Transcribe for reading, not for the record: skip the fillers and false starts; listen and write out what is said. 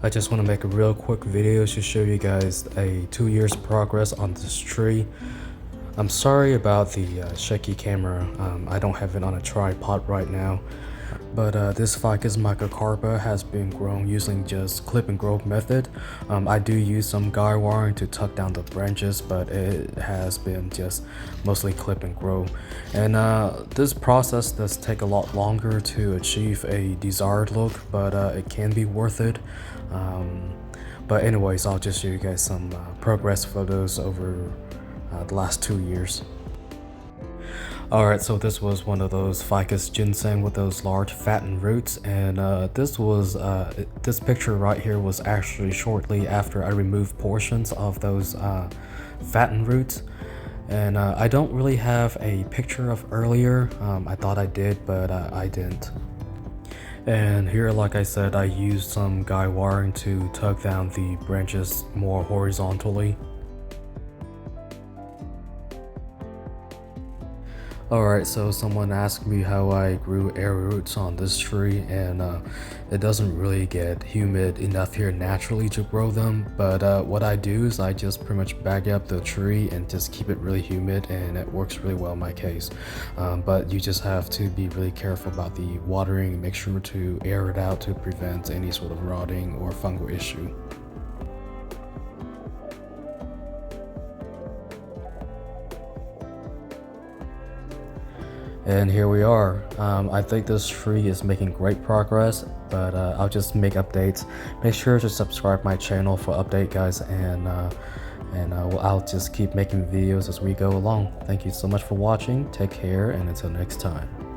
I just want to make a real quick video to show you guys a 2 years progress on this tree. I'm sorry about the shaky camera. I don't have it on a tripod right now. But this Ficus microcarpa has been grown using just clip and grow method. I do use some guy wiring to tuck down the branches, but it has been just mostly clip and grow. And this process does take a lot longer to achieve a desired look, but it can be worth it. But anyways, I'll just show you guys some progress photos over the last 2 years. Alright, so this was one of those Ficus ginseng with those large fattened roots, and this picture right here was actually shortly after I removed portions of those fattened roots. And I don't really have a picture of earlier. I thought I did, but I didn't. And here, like I said, I used some guy wiring to tuck down the branches more horizontally. Alright, so someone asked me how I grew arrowroots on this tree, and it doesn't really get humid enough here naturally to grow them, but what I do is I just pretty much bag up the tree and just keep it really humid, and it works really well in my case. But you just have to be really careful about the watering and make sure to air it out to prevent any sort of rotting or fungal issue. And here we are. I think this tree is making great progress, but I'll just make updates. Make sure to subscribe my channel for update, guys, and I'll just keep making videos as we go along. Thank you so much for watching. Take care, and until next time.